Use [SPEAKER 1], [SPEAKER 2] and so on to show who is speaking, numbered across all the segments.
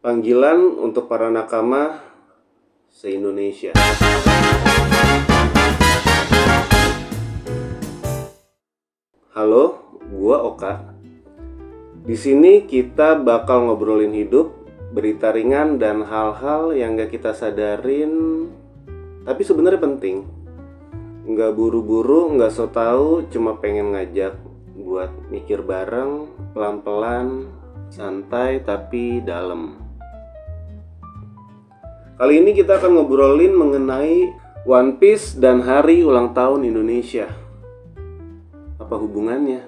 [SPEAKER 1] Panggilan untuk para nakama se-Indonesia. Halo, gua Oka. Di sini kita bakal ngobrolin hidup, berita ringan dan hal-hal yang gak kita sadarin, tapi sebenarnya penting. Nggak buru-buru, nggak so tau, cuma pengen ngajak buat mikir bareng, pelan-pelan, santai tapi dalam. Kali ini kita akan ngobrolin mengenai One Piece dan hari ulang tahun Indonesia. Apa hubungannya?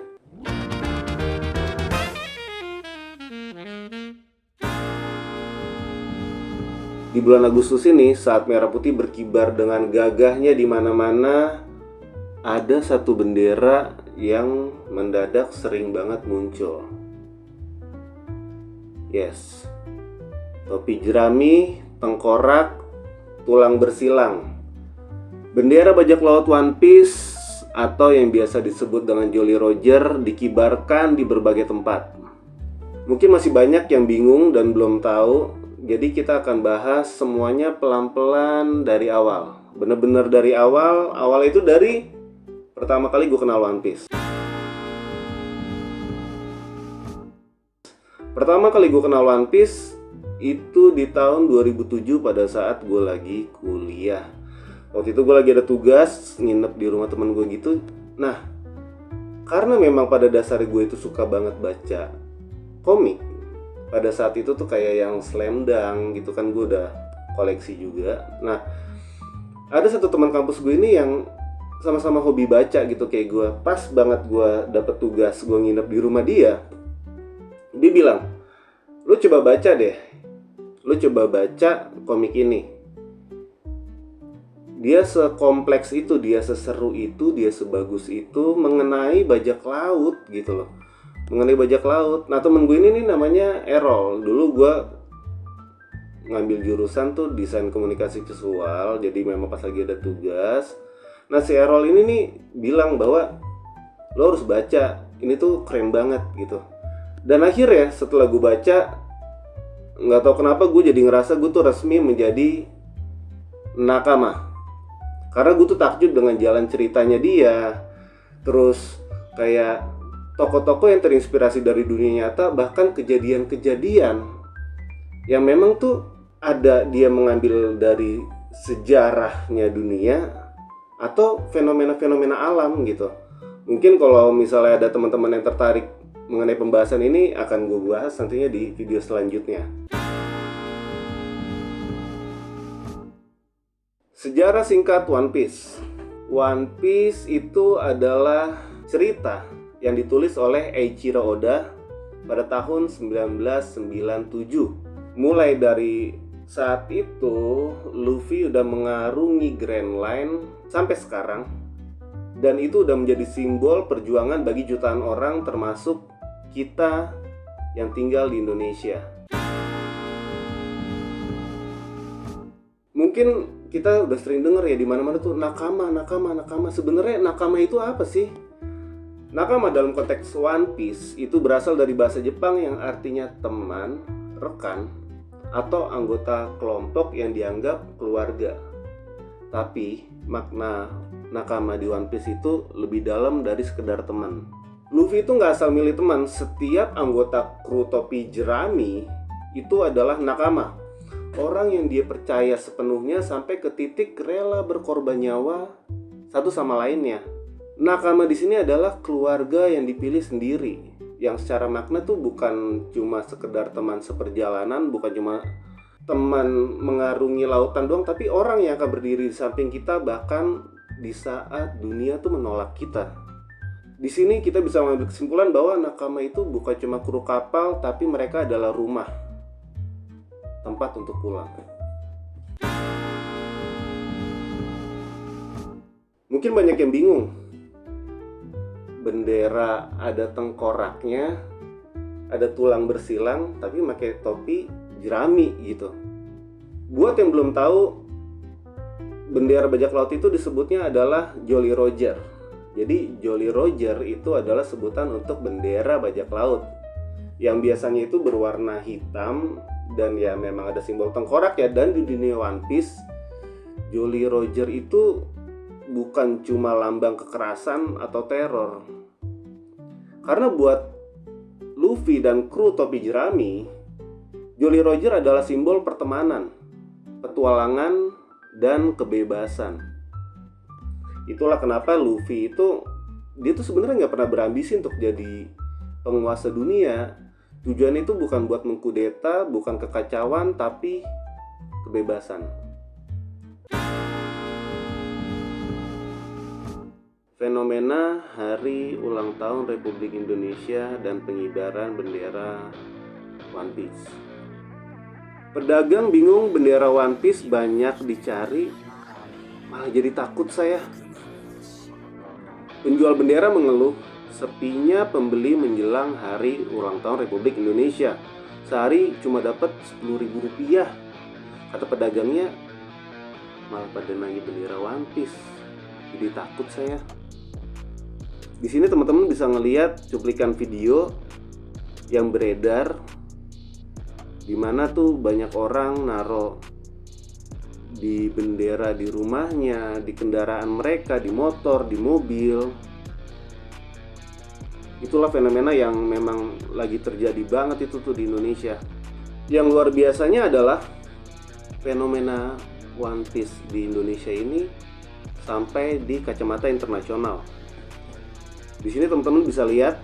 [SPEAKER 1] Di bulan Agustus ini, saat merah putih berkibar dengan gagahnya di mana-mana, ada satu bendera yang mendadak sering banget muncul. Yes, topi jerami, tengkorak, tulang bersilang. Bendera bajak laut One Piece atau yang biasa disebut dengan Jolly Roger dikibarkan di berbagai tempat. Mungkin masih banyak yang bingung dan belum tahu, jadi kita akan bahas semuanya pelan-pelan dari awal. Bener-bener dari awal itu dari pertama kali gue kenal One Piece. Pertama kali gue kenal One Piece itu di tahun 2007 pada saat gue lagi kuliah. Waktu itu gue lagi ada tugas nginep di rumah teman gue gitu. Nah, karena memang pada dasarnya gue itu suka banget baca komik. Pada saat itu tuh kayak yang Slam Dunk gitu kan, gue udah koleksi juga. Nah, ada satu teman kampus gue ini yang sama-sama hobi baca gitu kayak gue. Pas banget gue dapet tugas gue nginep di rumah dia. Dia bilang, "Lu coba baca deh. Lu coba baca komik ini. Dia sekompleks itu, dia seseru itu, dia sebagus itu mengenai bajak laut gitu loh. Mengenai bajak laut." Nah, temen gue ini nih namanya Errol. Dulu gue ngambil jurusan tuh desain komunikasi visual. Jadi memang pas lagi ada tugas. Nah, si Errol ini nih bilang bahwa lo harus baca. Ini tuh keren banget gitu. Dan akhirnya setelah gue baca, nggak tahu kenapa gue jadi ngerasa gue tuh resmi menjadi nakama. Karena gue tuh takjub dengan jalan ceritanya dia. Terus kayak tokoh-tokoh yang terinspirasi dari dunia nyata, bahkan kejadian-kejadian yang memang tuh ada dia mengambil dari sejarahnya dunia atau fenomena-fenomena alam gitu. Mungkin kalau misalnya ada teman-teman yang tertarik mengenai pembahasan ini, akan gue bahas nantinya di video selanjutnya. Sejarah singkat One Piece. One Piece itu adalah cerita yang ditulis oleh Eiichiro Oda pada tahun 1997. Mulai dari saat itu, Luffy udah mengarungi Grand Line sampai sekarang. Dan itu udah menjadi simbol perjuangan bagi jutaan orang, termasuk kita yang tinggal di Indonesia. Mungkin kita udah sering denger ya di mana-mana tuh nakama. Sebenarnya nakama itu apa sih? Nakama dalam konteks One Piece itu berasal dari bahasa Jepang yang artinya teman, rekan, atau anggota kelompok yang dianggap keluarga. Tapi makna nakama di One Piece itu lebih dalam dari sekedar teman. Luffy itu nggak asal milih teman. Setiap anggota kru topi jerami itu adalah nakama. Orang yang dia percaya sepenuhnya sampai ke titik rela berkorban nyawa satu sama lainnya. Nakama di sini adalah keluarga yang dipilih sendiri, yang secara makna tuh bukan cuma sekedar teman seperjalanan, bukan cuma teman mengarungi lautan doang, tapi orang yang akan berdiri di samping kita bahkan di saat dunia tuh menolak kita. Di sini kita bisa mengambil kesimpulan bahwa nakama itu bukan cuma kru kapal, tapi mereka adalah rumah, tempat untuk pulang. Mungkin banyak yang bingung. Bendera ada tengkoraknya, ada tulang bersilang, tapi pakai topi jerami gitu. Buat yang belum tahu, bendera bajak laut itu disebutnya adalah Jolly Roger. Jadi Jolly Roger itu adalah sebutan untuk bendera bajak laut yang biasanya itu berwarna hitam dan ya memang ada simbol tengkorak ya. Dan di dunia One Piece, Jolly Roger itu bukan cuma lambang kekerasan atau teror. Karena buat Luffy dan kru topi jerami, Jolly Roger adalah simbol pertemanan, petualangan, dan kebebasan. Itulah kenapa Luffy itu dia tuh sebenarnya nggak pernah berambisi untuk jadi penguasa dunia. Tujuan itu bukan buat mengkudeta, bukan kekacauan, tapi kebebasan. Fenomena hari ulang tahun Republik Indonesia dan pengibaran bendera One Piece. Pedagang bingung bendera One Piece banyak dicari, malah jadi takut saya. Penjual bendera mengeluh sepinya pembeli menjelang hari ulang tahun Republik Indonesia. Sehari cuma dapat Rp10.000. Kata pedagangnya, malah pada nagih bendera One Piece. Jadi takut saya. Di sini teman-teman bisa ngelihat cuplikan video yang beredar, di mana tuh banyak orang naro di bendera di rumahnya, di kendaraan mereka, di motor, di mobil. Itulah fenomena yang memang lagi terjadi banget itu tuh di Indonesia. Yang luar biasanya adalah fenomena One Piece di Indonesia ini sampai di kacamata internasional. Di sini teman-teman bisa lihat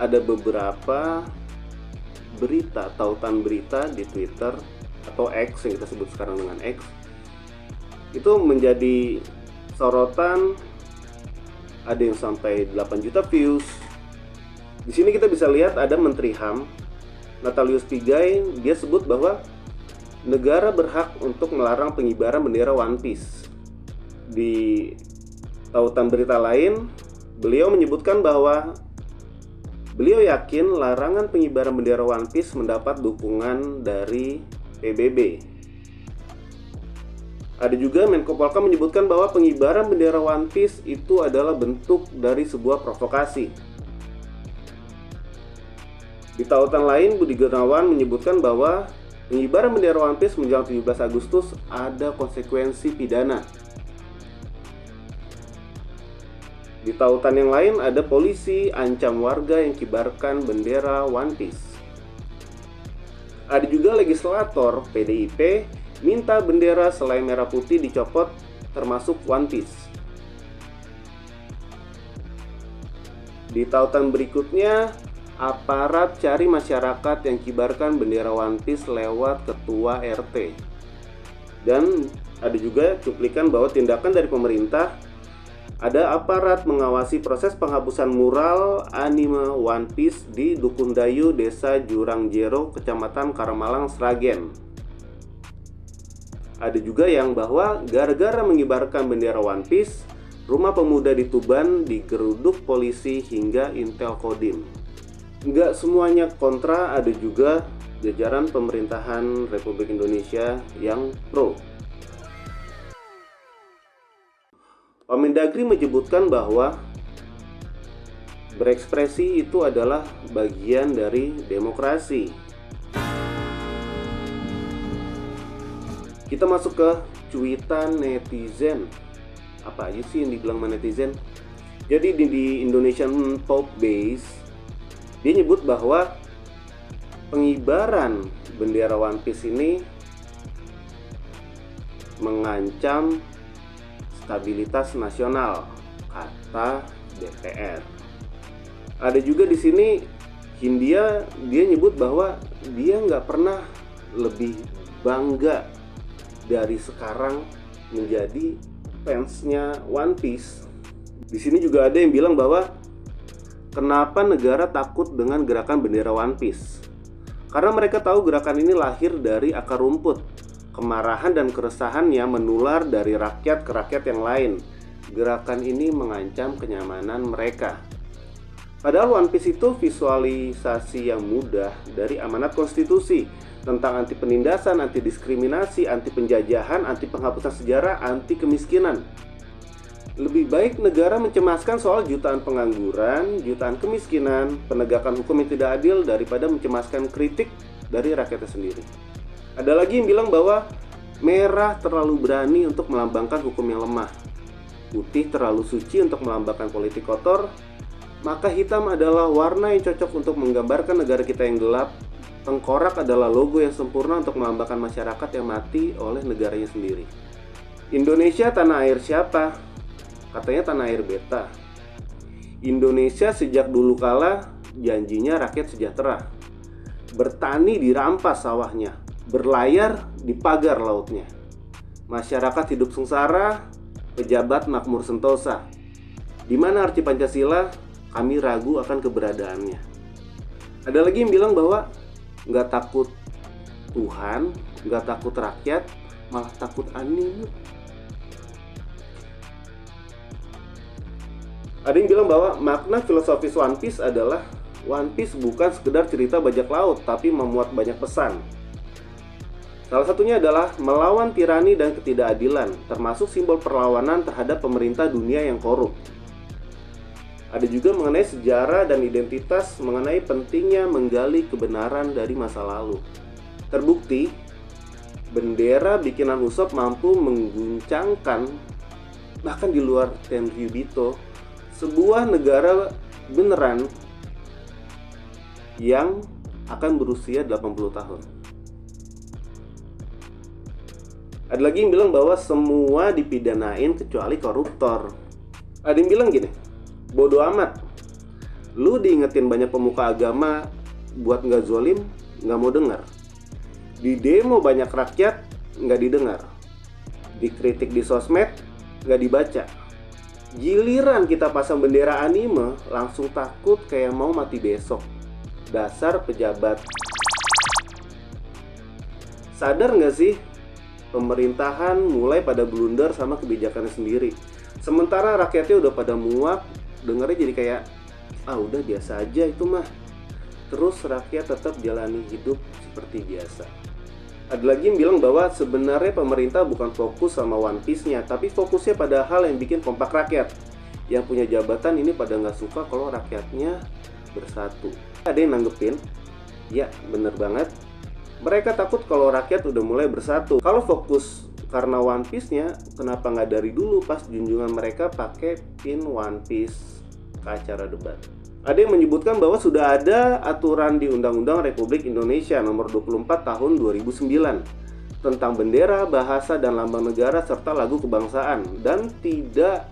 [SPEAKER 1] ada beberapa berita, tautan berita di Twitter atau X yang kita sebut sekarang dengan X. Itu menjadi sorotan, ada yang sampai 8 juta views. Di sini kita bisa lihat ada Menteri HAM Natalius Pigai, dia sebut bahwa negara berhak untuk melarang pengibaran bendera One Piece. Di tautan berita lain, beliau menyebutkan bahwa beliau yakin larangan pengibaran bendera One Piece mendapat dukungan dari PBB. Ada juga Menko Polhukam menyebutkan bahwa pengibaran bendera One Piece itu adalah bentuk dari sebuah provokasi. Di tautan lain, Budi Gunawan menyebutkan bahwa pengibaran bendera One Piece menjelang 17 Agustus ada konsekuensi pidana. Di tautan yang lain ada polisi ancam warga yang kibarkan bendera One Piece. Ada juga legislator PDIP minta bendera selai merah putih dicopot termasuk One Piece. Di tautan berikutnya, aparat cari masyarakat yang kibarkan bendera One Piece lewat ketua RT. Dan ada juga cuplikan bahwa tindakan dari pemerintah, ada aparat mengawasi proses penghapusan mural anime One Piece di Dukun Dayu, Desa Jurang Jero, Kecamatan Karamalang, Sragen. Ada juga yang bahwa gara-gara mengibarkan bendera One Piece, rumah pemuda di Tuban digeruduk polisi hingga Intel Kodim. Nggak semuanya kontra, ada juga jajaran pemerintahan Republik Indonesia yang pro. Mendagri menyebutkan bahwa berekspresi itu adalah bagian dari demokrasi. Kita masuk ke cuitan netizen. Apa aja sih yang dibilang sama netizen? Jadi di Indonesian Pop Base, dia nyebut bahwa pengibaran bendera One Piece ini mengancam stabilitas nasional, kata DPR. Ada juga di sini Hindia, dia nyebut bahwa dia nggak pernah lebih bangga dari sekarang menjadi fansnya One Piece. Di sini juga ada yang bilang bahwa kenapa negara takut dengan gerakan bendera One Piece? Karena mereka tahu gerakan ini lahir dari akar rumput. Kemarahan dan keresahan yang menular dari rakyat ke rakyat yang lain. Gerakan ini mengancam kenyamanan mereka. Padahal One Piece itu visualisasi yang mudah dari amanat konstitusi tentang anti penindasan, anti diskriminasi, anti penjajahan, anti penghapusan sejarah, anti kemiskinan. Lebih baik negara mencemaskan soal jutaan pengangguran, jutaan kemiskinan, penegakan hukum yang tidak adil daripada mencemaskan kritik dari rakyatnya sendiri. Ada lagi yang bilang bahwa merah terlalu berani untuk melambangkan hukum yang lemah, putih terlalu suci untuk melambangkan politik kotor, maka hitam adalah warna yang cocok untuk menggambarkan negara kita yang gelap, tengkorak adalah logo yang sempurna untuk melambangkan masyarakat yang mati oleh negaranya sendiri. Indonesia tanah air siapa? Katanya tanah air beta. Indonesia sejak dulu kala janjinya rakyat sejahtera. Bertani dirampas sawahnya, berlayar dipagar lautnya. Masyarakat hidup sengsara, pejabat makmur sentosa. Di mana arti Pancasila? Kami ragu akan keberadaannya. Ada lagi yang bilang bahwa nggak takut Tuhan, nggak takut rakyat, malah takut anime. Ada yang bilang bahwa makna filosofis One Piece adalah One Piece bukan sekedar cerita bajak laut, tapi memuat banyak pesan. Salah satunya adalah melawan tirani dan ketidakadilan, termasuk simbol perlawanan terhadap pemerintah dunia yang korup. Ada juga mengenai sejarah dan identitas, mengenai pentingnya menggali kebenaran dari masa lalu. Terbukti, bendera bikinan Usopp mampu mengguncangkan, bahkan di luar Tenryubito, sebuah negara beneran yang akan berusia 80 tahun. Ada lagi yang bilang bahwa semua dipidanain kecuali koruptor. Ada yang bilang gini, bodoh amat, lu diingetin banyak pemuka agama buat nggak zolim, nggak mau dengar. Di demo banyak rakyat, nggak didengar. Dikritik di sosmed, nggak dibaca. Giliran kita pasang bendera anime, langsung takut kayak mau mati besok. Dasar pejabat. Sadar nggak sih? Pemerintahan mulai pada blunder sama kebijakannya sendiri. Sementara rakyatnya udah pada muak, dengarnya jadi kayak, udah biasa aja itu mah. Terus rakyat tetap jalani hidup seperti biasa. Ada lagi yang bilang bahwa sebenarnya pemerintah bukan fokus sama One Piece-nya, tapi fokusnya pada hal yang bikin kompak rakyat. Yang punya jabatan ini pada nggak suka kalau rakyatnya bersatu. Ada yang nanggepin, ya bener banget. Mereka takut kalau rakyat udah mulai bersatu. Kalau fokus karena One Piece-nya, kenapa nggak dari dulu pas junjungan mereka pakai pin One Piece ke acara debat? Ada yang menyebutkan bahwa sudah ada aturan di Undang-Undang Republik Indonesia Nomor 24 Tahun 2009 tentang bendera, bahasa, dan lambang negara serta lagu kebangsaan, dan tidak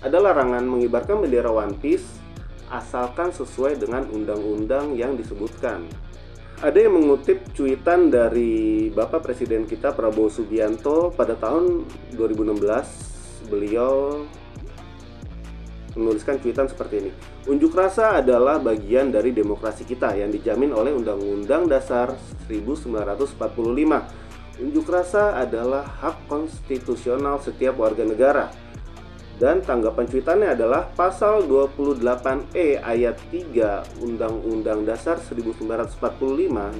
[SPEAKER 1] ada larangan mengibarkan bendera One Piece asalkan sesuai dengan undang-undang yang disebutkan. Ada yang mengutip cuitan dari Bapak Presiden kita Prabowo Subianto pada tahun 2016. Beliau menuliskan cuitan seperti ini. Unjuk rasa adalah bagian dari demokrasi kita yang dijamin oleh Undang-Undang Dasar 1945. Unjuk rasa adalah hak konstitusional setiap warga negara. Dan tanggapan cuitannya adalah pasal 28E ayat 3 Undang-Undang Dasar 1945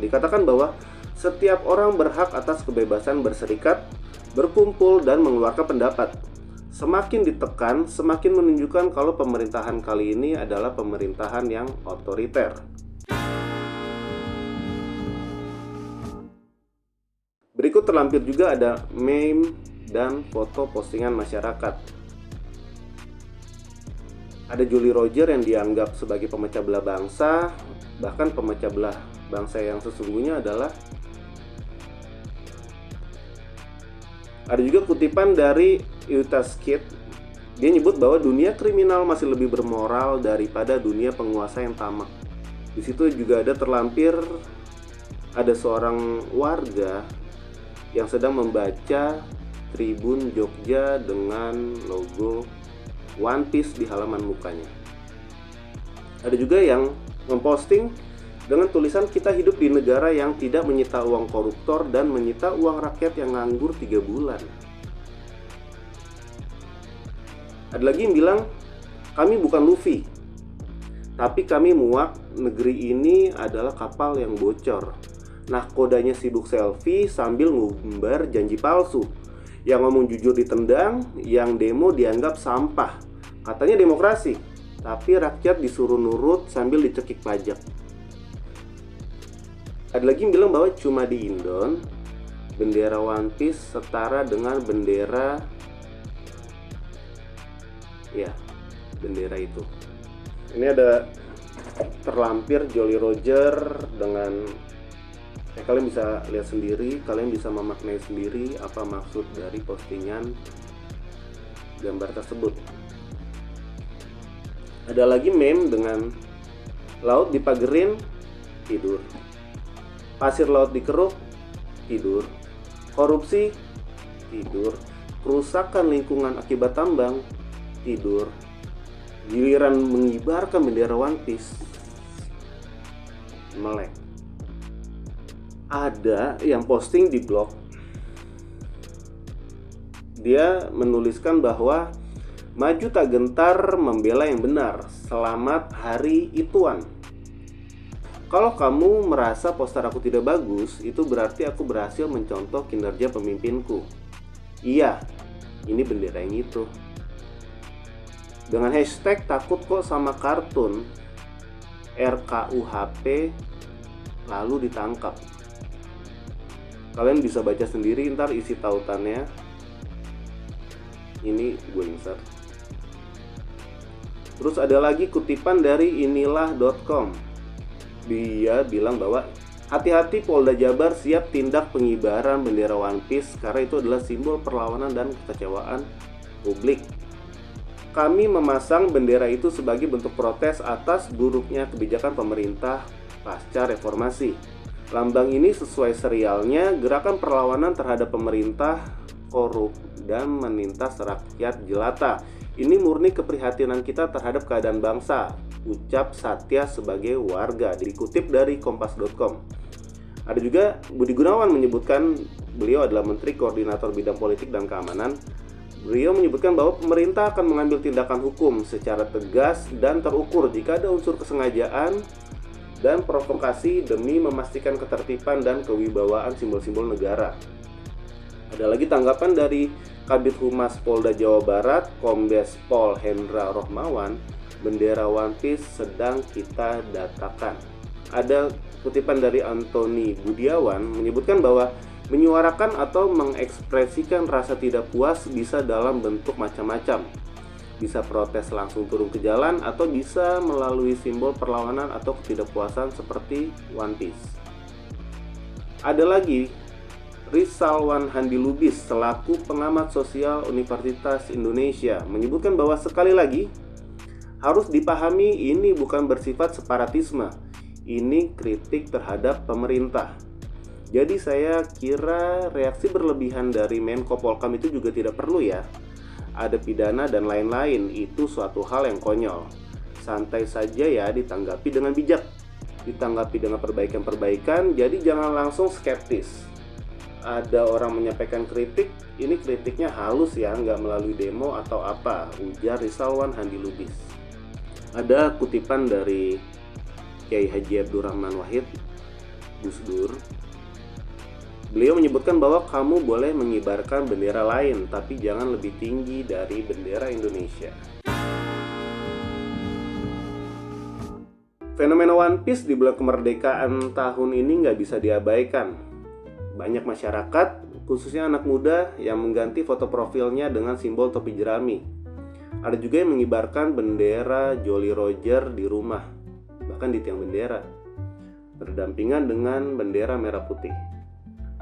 [SPEAKER 1] dikatakan bahwa setiap orang berhak atas kebebasan berserikat, berkumpul, dan mengeluarkan pendapat. Semakin ditekan, semakin menunjukkan kalau pemerintahan kali ini adalah pemerintahan yang otoriter. Berikut terlampir juga ada meme dan foto postingan masyarakat. Ada Julie Roger yang dianggap sebagai pemecah belah bangsa, bahkan pemecah belah bangsa yang sesungguhnya adalah. Ada juga kutipan dari Yutas Kid. Dia nyebut bahwa dunia kriminal masih lebih bermoral daripada dunia penguasa yang tamak. Di situ juga ada terlampir ada seorang warga yang sedang membaca Tribun Jogja dengan logo One Piece di halaman mukanya. Ada juga yang memposting dengan tulisan kita hidup di negara yang tidak menyita uang koruptor dan menyita uang rakyat yang nganggur 3 bulan. Ada lagi yang bilang kami bukan Luffy, tapi kami muak negeri ini adalah kapal yang bocor. Nahkodanya sibuk selfie sambil ngumbar janji palsu. Yang ngomong jujur ditendang, yang demo dianggap sampah. Katanya demokrasi, tapi rakyat disuruh nurut sambil dicekik pajak. Ada lagi yang bilang bahwa cuma di Indon bendera One Piece setara dengan bendera, ya, bendera itu. Ini ada terlampir Jolly Roger dengan kalian bisa lihat sendiri, kalian bisa memaknai sendiri apa maksud dari postingan gambar tersebut. Ada lagi meme dengan laut dipagerin, tidur. Pasir laut dikeruk, tidur. Korupsi, tidur. Kerusakan lingkungan akibat tambang, tidur. Giliran mengibarkan bendera One Piece, melek. Ada yang posting di blog, dia menuliskan bahwa maju tak gentar membela yang benar, selamat hari ituan. Kalau kamu merasa poster aku tidak bagus, itu berarti aku berhasil mencontoh kinerja pemimpinku. Iya, ini bendera yang itu. Dengan hashtag takut kok sama kartun, RKUHP, lalu ditangkap. Kalian bisa baca sendiri ntar isi tautannya. Ini gue insert. Terus ada lagi kutipan dari inilah.com. Dia bilang bahwa hati-hati, Polda Jabar siap tindak pengibaran bendera One Piece karena itu adalah simbol perlawanan dan kekecewaan publik. Kami memasang bendera itu sebagai bentuk protes atas buruknya kebijakan pemerintah pasca reformasi. Lambang ini sesuai serialnya gerakan perlawanan terhadap pemerintah korup dan menindas rakyat jelata. Ini murni keprihatinan kita terhadap keadaan bangsa, ucap Satya sebagai warga, dikutip dari kompas.com. Ada juga Budi Gunawan menyebutkan beliau adalah Menteri Koordinator Bidang Politik dan Keamanan. Beliau menyebutkan bahwa pemerintah akan mengambil tindakan hukum secara tegas dan terukur jika ada unsur kesengajaan dan provokasi demi memastikan ketertiban dan kewibawaan simbol-simbol negara. Ada lagi tanggapan dari Kabid Humas Polda Jawa Barat, Kombes Pol Hendra Rohmawan, bendera One Piece sedang kita datakan. Ada kutipan dari Antoni Budiawan menyebutkan bahwa menyuarakan atau mengekspresikan rasa tidak puas bisa dalam bentuk macam-macam. Bisa protes langsung turun ke jalan atau bisa melalui simbol perlawanan atau ketidakpuasan seperti One Piece. Ada lagi Rizalwan Handi Lubis selaku pengamat sosial Universitas Indonesia menyebutkan bahwa sekali lagi harus dipahami ini bukan bersifat separatisme, ini kritik terhadap pemerintah. Jadi saya kira reaksi berlebihan dari Menko Polkam itu juga tidak perlu ya. Ada pidana dan lain-lain, itu suatu hal yang konyol. Santai saja ya, ditanggapi dengan bijak, ditanggapi dengan perbaikan-perbaikan, jadi jangan langsung skeptis. Ada orang menyampaikan kritik, ini kritiknya halus ya, nggak melalui demo atau apa, ujar Rizalwan Handi Lubis. Ada kutipan dari Kiai Haji Abdurrahman Wahid, Gus Dur. Beliau menyebutkan bahwa kamu boleh mengibarkan bendera lain, tapi jangan lebih tinggi dari bendera Indonesia. Fenomena One Piece di bulan kemerdekaan tahun ini nggak bisa diabaikan. Banyak masyarakat, khususnya anak muda, yang mengganti foto profilnya dengan simbol topi jerami. Ada juga yang mengibarkan bendera Jolly Roger di rumah, bahkan di tiang bendera, berdampingan dengan bendera merah putih.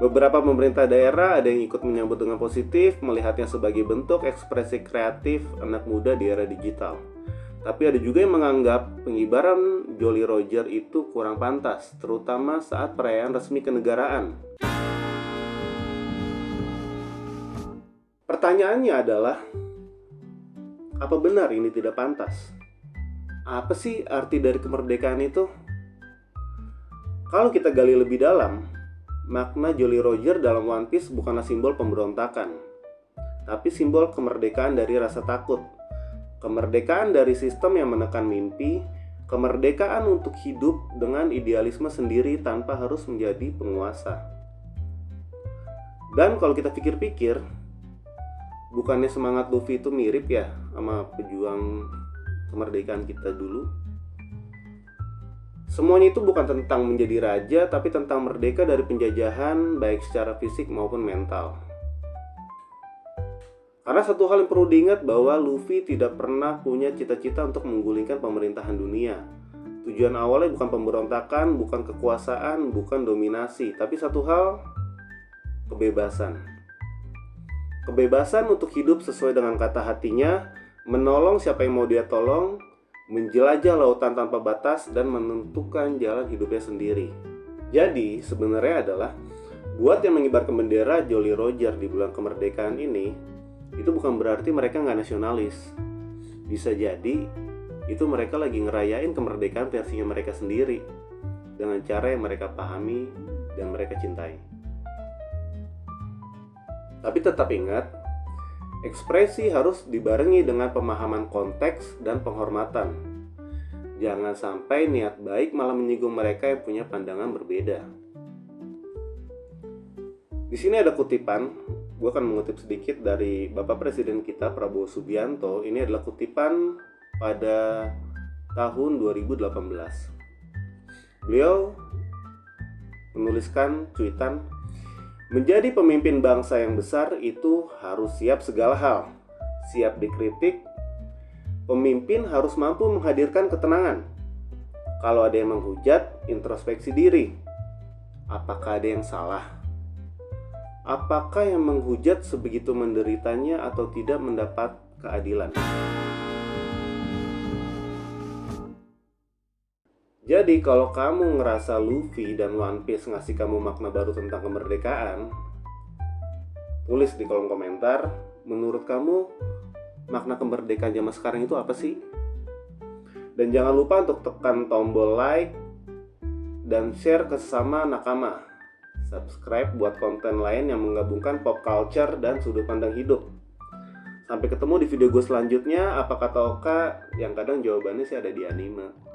[SPEAKER 1] Beberapa pemerintah daerah ada yang ikut menyambut dengan positif, melihatnya sebagai bentuk ekspresi kreatif anak muda di era digital. Tapi ada juga yang menganggap pengibaran Jolly Roger itu kurang pantas, terutama saat perayaan resmi kenegaraan. Pertanyaannya adalah, apa benar ini tidak pantas? Apa sih arti dari kemerdekaan itu? Kalau kita gali lebih dalam, makna Jolly Roger dalam One Piece bukanlah simbol pemberontakan, tapi simbol kemerdekaan dari rasa takut, kemerdekaan dari sistem yang menekan mimpi, kemerdekaan untuk hidup dengan idealisme sendiri tanpa harus menjadi penguasa. Dan kalau kita pikir-pikir, bukannya semangat Luffy itu mirip ya sama pejuang kemerdekaan kita dulu? Semuanya itu bukan tentang menjadi raja, tapi tentang merdeka dari penjajahan baik secara fisik maupun mental. Karena satu hal yang perlu diingat bahwa Luffy tidak pernah punya cita-cita untuk menggulingkan pemerintahan dunia. Tujuan awalnya bukan pemberontakan, bukan kekuasaan, bukan dominasi, tapi satu hal, kebebasan. Kebebasan untuk hidup sesuai dengan kata hatinya, menolong siapa yang mau dia tolong, menjelajah lautan tanpa batas, dan menentukan jalan hidupnya sendiri. Jadi sebenarnya adalah buat yang mengibarkan bendera Jolly Roger di bulan kemerdekaan ini, itu bukan berarti mereka nggak nasionalis. Bisa jadi itu mereka lagi ngerayain kemerdekaan versinya mereka sendiri dengan cara yang mereka pahami dan mereka cintai. Tapi tetap ingat, ekspresi harus dibarengi dengan pemahaman konteks dan penghormatan. Jangan sampai niat baik malah menyinggung mereka yang punya pandangan berbeda. Di sini ada kutipan, gue akan mengutip sedikit dari Bapak Presiden kita Prabowo Subianto. Ini adalah kutipan pada tahun 2018. Beliau menuliskan cuitan, menjadi pemimpin bangsa yang besar itu harus siap segala hal, siap dikritik. Pemimpin harus mampu menghadirkan ketenangan. Kalau ada yang menghujat, introspeksi diri. Apakah ada yang salah? Apakah yang menghujat sebegitu menderitanya atau tidak mendapat keadilan? Jadi kalau kamu ngerasa Luffy dan One Piece ngasih kamu makna baru tentang kemerdekaan, tulis di kolom komentar, menurut kamu makna kemerdekaan zaman sekarang itu apa sih? Dan jangan lupa untuk tekan tombol like dan share ke sesama nakama. Subscribe buat konten lain yang menggabungkan pop culture dan sudut pandang hidup. Sampai ketemu di video gue selanjutnya. Apa kata Oka? Yang kadang jawabannya sih ada di anime.